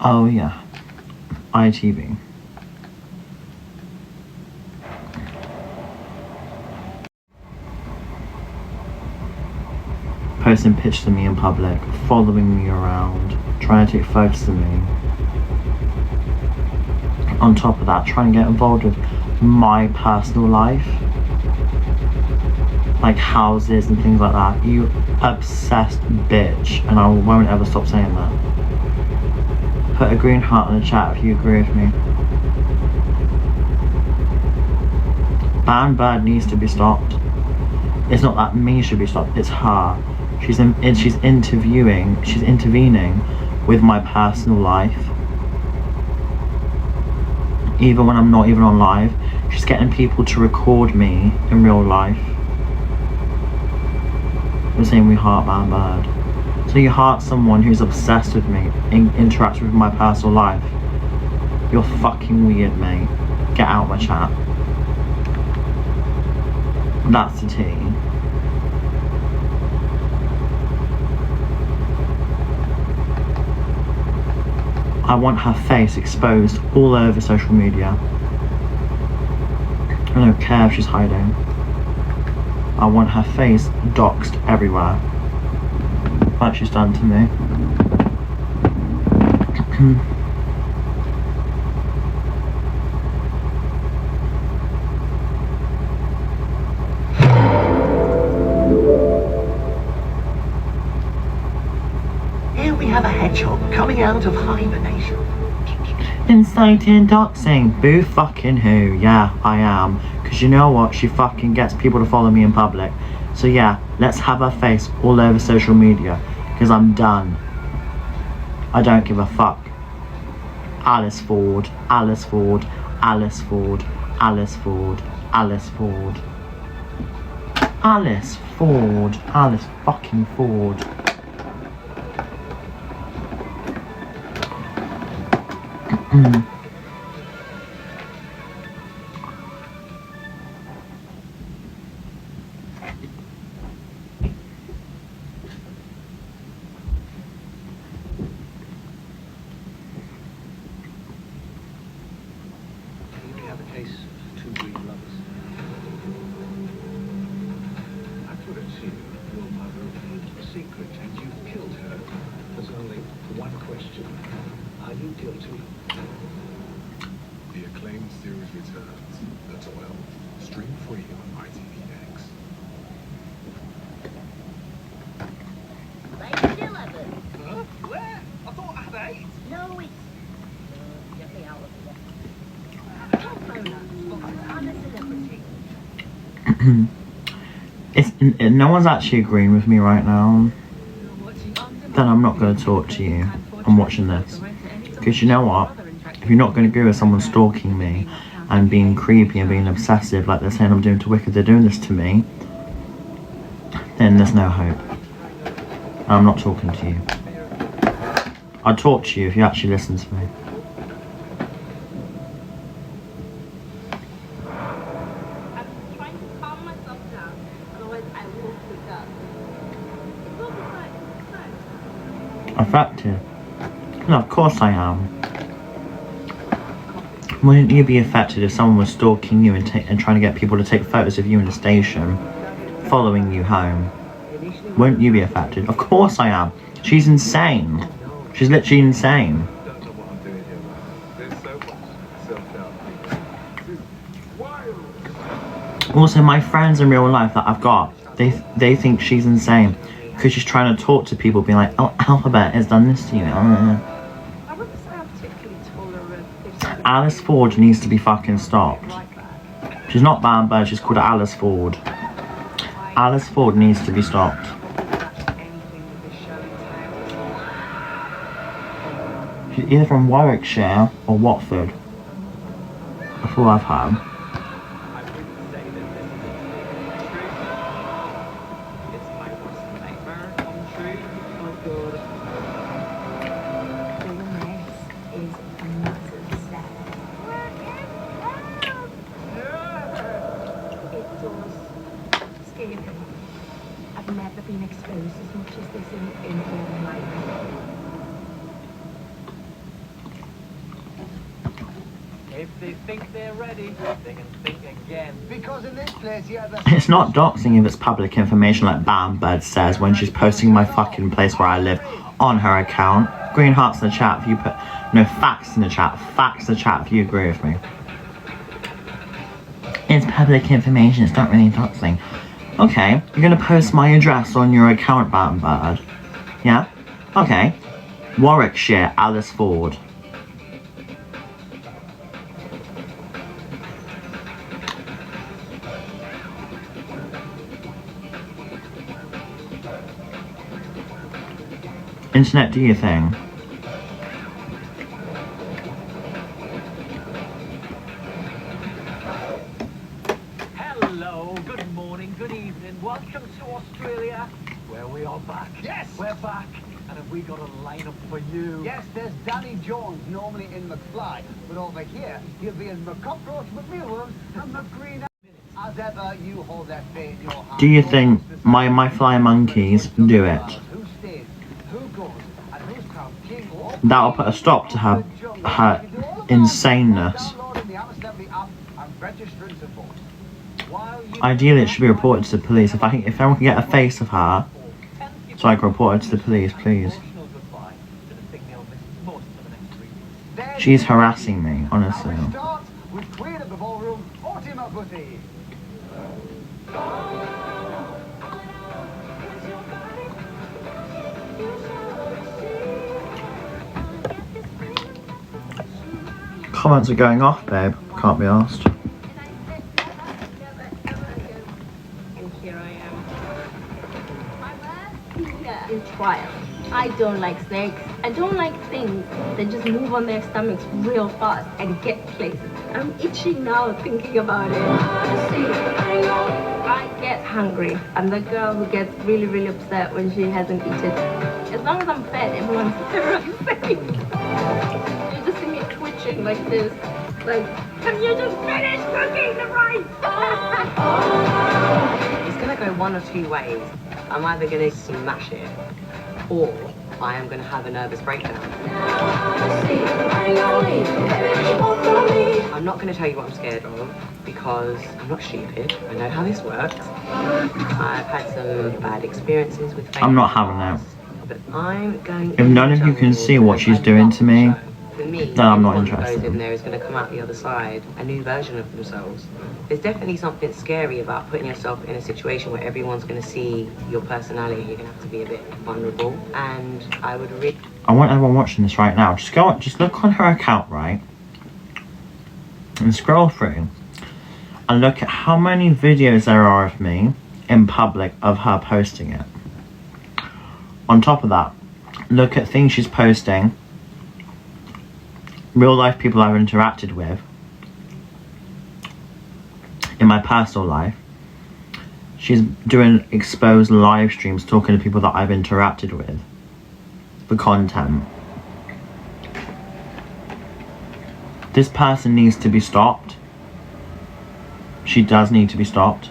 Oh yeah, ITV. Posting pictures of me in public, following me around, trying to take photos of me. On top of that, trying to get involved with my personal life. Like houses and things like that. You obsessed bitch, and I won't ever stop saying that. Put a green heart in the chat if you agree with me. Ban Bird needs to be stopped. It's not that me should be stopped, it's her. She's intervening with my personal life. Even when I'm not even on live, she's getting people to record me in real life. We're saying we heart Ban Bird. So you heart someone who's obsessed with me, interacts with my personal life. You're fucking weird, mate. Get out my chat. That's the tea. I want her face exposed all over social media. I don't care if she's hiding. I want her face doxed everywhere. Like she's done to me. Here we have a hedgehog coming out of hibernation. Inciting doxing. Boo fucking who? Yeah, I am. Because you know what? She fucking gets people to follow me in public. So yeah, let's have her face all over social media. Because I'm done. I don't give a fuck. Alice Ford, Alice Ford, Alice Ford, Alice Ford, Alice Ford. Alice Ford, Alice fucking Ford. series returns. That's oil. Stream free on ITVX. Late 11. Huh? Where? I thought I had 8. No, it's... Get me out of here. Don't phone us. I'm a celebrity. No one's actually agreeing with me right now, then I'm not going to talk to you. I'm watching this. Because you know what? If you're not going to agree with someone stalking me and being creepy and being obsessive like they're saying I'm doing to Wicked, they're doing this to me, then there's no hope. I'm not talking to you. I'd talk to you if you actually listen to me. Affected? No, of course I am. Wouldn't you be affected if someone was stalking you and trying to get people to take photos of you in the station, following you home? Wouldn't you be affected? Of course I am. She's insane. She's literally insane. Don't know what I'm doing here, man. There's so much self-doubt. Also, my friends in real life that I've got, they think she's insane because she's trying to talk to people, being like, "Oh, Elphaba has done this to you." I wouldn't say I'm particularly tolerant. Alice Ford needs to be fucking stopped. She's not Bam Bird, she's called Alice Ford. Alice Ford needs to be stopped. She's either from Warwickshire or Watford. That's all I've had. I've never been exposed as much as this in all my life. If they think they're ready, they can think again. Because in this place, yeah, that's... It's not doxing if it's public information like Bam Bird says when she's posting my fucking place where I live on her account. Green hearts in the chat if you put... No, facts in the chat. Facts in the chat if you agree with me. It's public information, it's not really doxing. Okay, you're gonna post my address on your account, Bam Bird. Yeah? Okay. Warwickshire, Alice Ford. Internet, do your thing. Hello, good morning, good evening. Welcome to Australia, where we are back. Yes! We're back. And have we got a lineup for you? Yes, there's Danny Jones, normally in McFly, but over here, he'll be in McCockroach, McMillan, and McGreen. As ever, you hold that fate in your hand. Do you think my fly monkeys do it? Who stays, who goes, and who's crowned king or... That'll put a stop to her insaneness. Downloading the Amnesty app and registering to vote. While you... Ideally, it should be reported to the police. If everyone can get a face of her, so I can report her to the police, please. She's harassing me, honestly. Now we start with Queen of the Ballroom, Fatima Butti. Comments are going off, babe. Can't be asked. And here I am. In trial. I don't like snakes. I don't like things that just move on their stomachs real fast and get places. I'm itching now thinking about it. I get hungry. I'm the girl who gets really, really upset when she hasn't eaten. As long as I'm fed, everyone's safe. You just see me twitching like this. Like, can you just finish cooking the rice? It's going to go one or two ways. I'm either going to smash it, or I am going to have a nervous breakdown. I'm not going to tell you what I'm scared of, because I'm not stupid. I know how this works. I've had some bad experiences with I'm not having that. But I'm going... If none of you can see what she's doing to me, for me, No, I'm not anyone that interested. goes in there is going to come out the other side a new version of themselves. There's definitely something scary about putting yourself in a situation where everyone's going to see your personality. You're going to have to be a bit vulnerable, and I would really... I want everyone watching this right now, just look on her account, right? And scroll through and look at how many videos there are of me in public of her posting it. On top of that, look at things she's posting, real life people I've interacted with in my personal life. She's doing exposed live streams talking to people that I've interacted with for content. This person needs to be stopped. She does need to be stopped.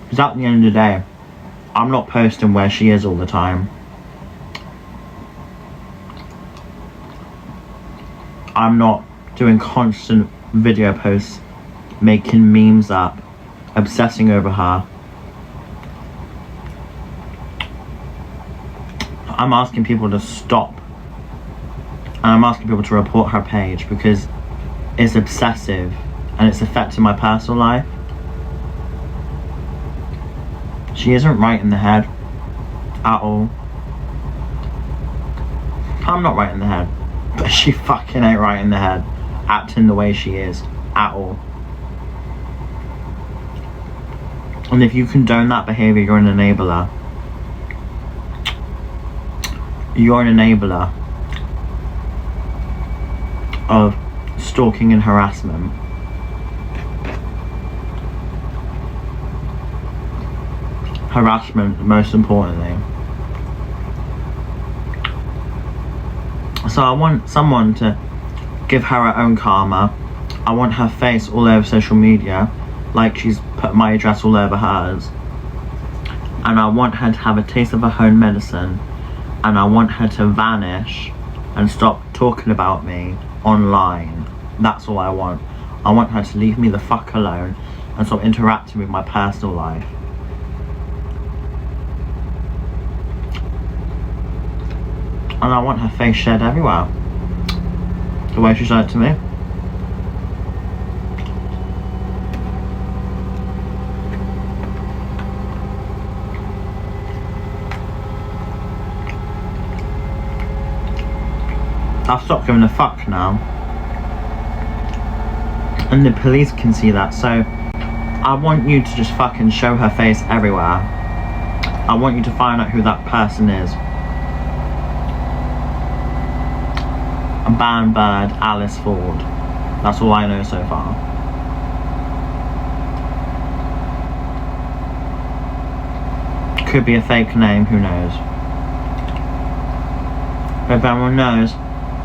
Because at the end of the day, I'm not posting where she is all the time. I'm not doing constant video posts, making memes up, obsessing over her. I'm asking people to stop. And I'm asking people to report her page because it's obsessive and it's affecting my personal life. She isn't right in the head at all. I'm not right in the head, but she fucking ain't right in the head acting the way she is at all. And if you condone that behaviour, you're an enabler. You're an enabler of stalking and harassment. Harassment, most importantly. So I want someone to give her her own karma. I want her face all over social media, like she's put my address all over hers. And I want her to have a taste of her own medicine. And I want her to vanish and stop talking about me online. That's all I want. I want her to leave me the fuck alone and stop interacting with my personal life. And I want her face shared everywhere, the way she showed it to me. I've stopped giving a fuck now. And the police can see that, so I want you to just fucking show her face everywhere. I want you to find out who that person is. Ban Bird Alice Ford. That's all I know so far. Could be a fake name, who knows. But if anyone knows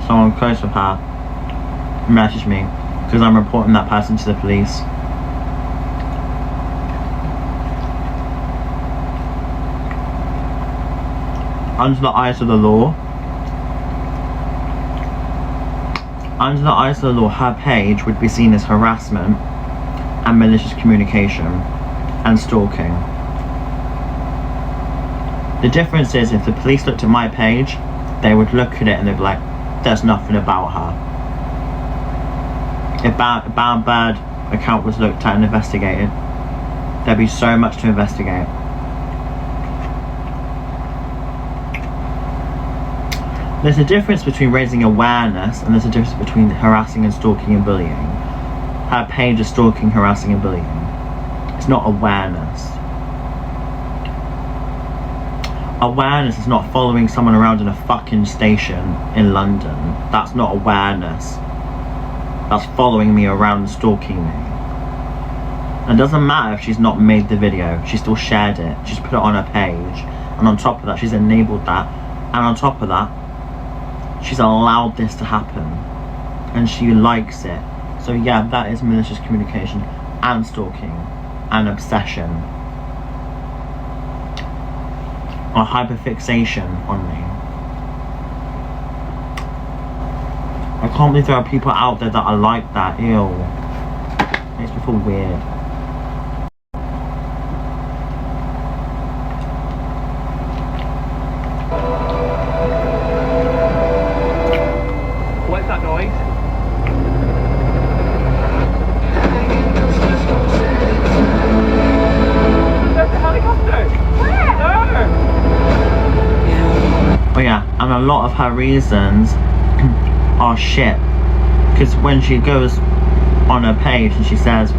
someone close with her, message me, because I'm reporting that person to the police. Under the eyes of the law, her page would be seen as harassment and malicious communication and stalking. The difference is, if the police looked at my page, they would look at it and they'd be like, there's nothing about her. If Ban Bird account was looked at and investigated, there'd be so much to investigate. There's a difference between raising awareness and there's a difference between harassing and stalking and bullying. Her page is stalking, harassing and bullying. It's not awareness. Awareness is not following someone around in a fucking station in London. That's not awareness. That's following me around and stalking me. And it doesn't matter if she's not made the video, she still shared it, she's put it on her page, and on top of that she's enabled that, and on top of that she's allowed this to happen and she likes it. So yeah, that is malicious communication and stalking and obsession or hyperfixation on me. I can't believe there are people out there that are like that. Ew. Makes me feel weird. a lot of her reasons are shit. Because when she goes on her page and she says,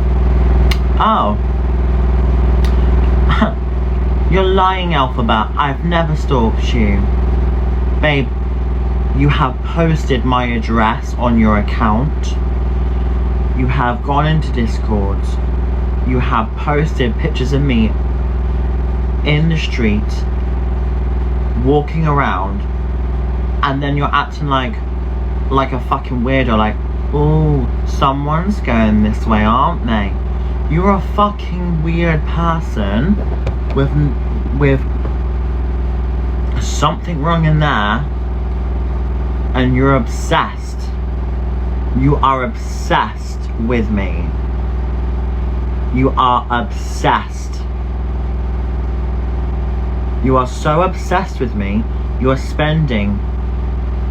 oh, you're lying, Elphaba, I've never stalked you. Babe, you have posted my address on your account. You have gone into Discord. You have posted pictures of me in the street, walking around, and then you're acting like a fucking weirdo, like, oh, someone's going this way, aren't they? You're a fucking weird person with something wrong in there, and you're obsessed. You are obsessed with me. You are obsessed. You are so obsessed with me, you are spending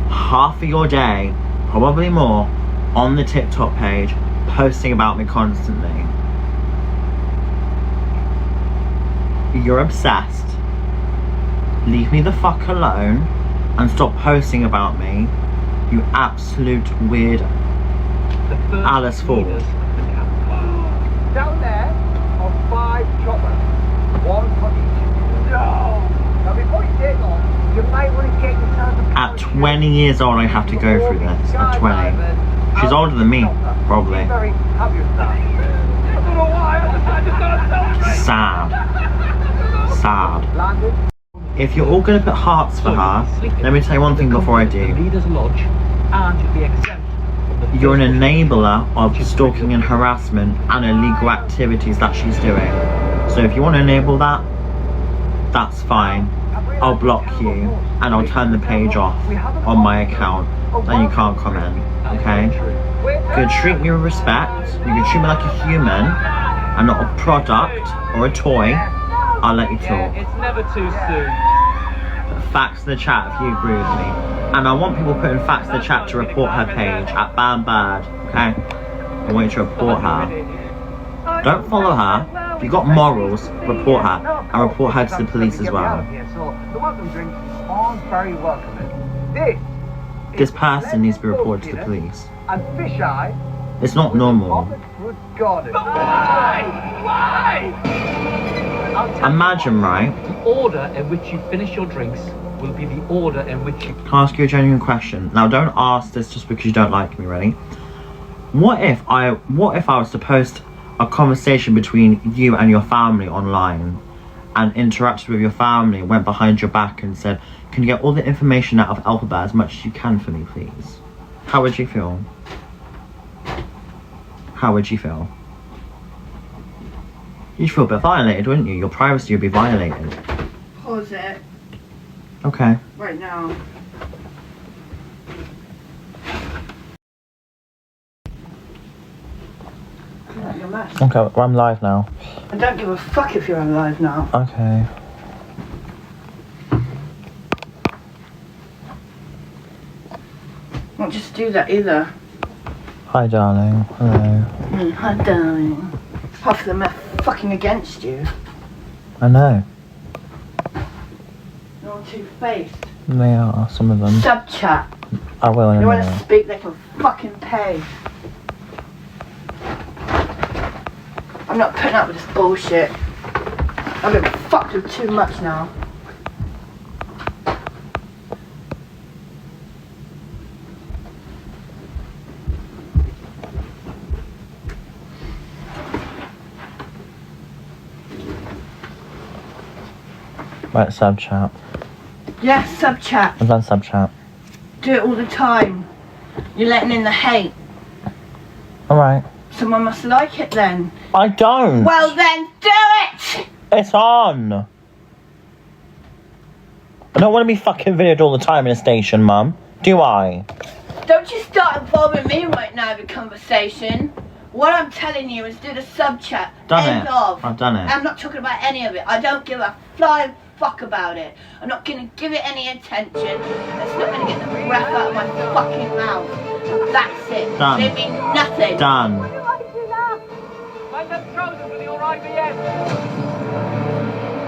half of your day, probably more, on the TikTok page, posting about me constantly. You're obsessed. Leave me the fuck alone and stop posting about me, you absolute weird Alice Ford. Down there are 5 choppers, 1 for each. No! Now before you take off, you might want to get yourself a At 20 years old, I have to go through this. At 20. She's older than me, probably. Very happy with that. I don't know why, I just gotta tell you. Sad. Sad. Landed. If you're all gonna put hearts for her, let me tell you one thing before I do. Leaders Lodge, and you'll be exempt. You're an enabler of stalking and harassment and illegal activities that she's doing. So if you want to enable that, that's fine. I'll block you and I'll turn the page off on my account. Then you can't comment, okay? You can treat me with respect. You can treat me like a human and not a product or a toy. I'll let you talk. It's never too soon. Put facts in the chat if you agree with me. And I want people putting facts in the chat to report her page at Bad, okay? I want you to report her. Don't follow her. If you've got morals, report her. And report her to the police as well. So the welcome drinks are very welcoming. This person needs to be reported to the police. And fish eye. It's not normal. Good God. Why? Imagine, right? The order in which you finish your drinks will be the order in which you... Can I ask you a genuine question? Now, don't ask this just because you don't like me, ready? What if I was to post a conversation between you and your family online and interacted with your family, went behind your back and said, can you get all the information out of Elphaba as much as you can for me, please? How would you feel? How would you feel? You'd feel a bit violated, wouldn't you? Your privacy would be violated. Pause it Okay. right now. Your mess. Okay, well, I'm live now. I don't give a fuck if you're alive now. Okay. Not just do that either. Hi, darling. Hello. Hi, darling. Half of them are fucking against you. I know. They're all two-faced. They are, some of them. Sub-chat. I will in a They want to minute. speak, they can fucking pay. I'm not putting up with this bullshit. I've been fucked with too much now. Right, sub chat. Yeah, sub-chat. I've done sub chat. Do it all the time. You're letting in the hate. Alright. Someone must like it then. I don't! Well then, do it! It's on! I don't want to be fucking videoed all the time in a station, Mum. Do I? Don't you start involving me right now in the conversation. What I'm telling you is do the sub-chat. End of. I've done it. I'm not talking about any of it. I don't give a flying fuck about it. I'm not gonna give it any attention. It's not gonna get the breath out of my fucking mouth. That's it. Done. It means nothing. Done. Find them trousers with your IBS.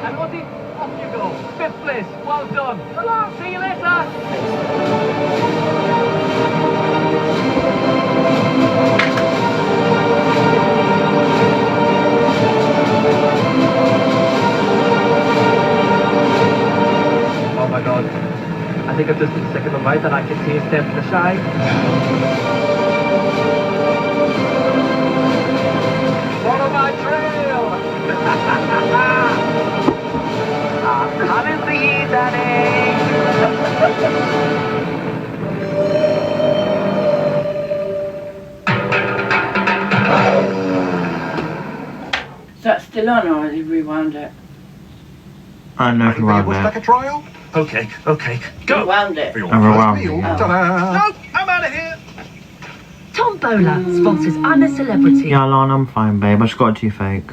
And Ozzy, off you go. go. 5th place. Well done. Good luck. See you later. Oh my god. I think I've just been sick of the light and I can taste them in the shine. Follow my trail! I'm coming for you, Danny! Is that still on or have you rewound it? I know if you Would you want like a it. trial? Okay, go! Rewound it. For your I'm first around meal. it, yeah. Ta-da! No, I'm out of here! Tom Bowler sponsors I'm a Celebrity. Yeah, Alana, I'm fine, babe. I just got a toothache.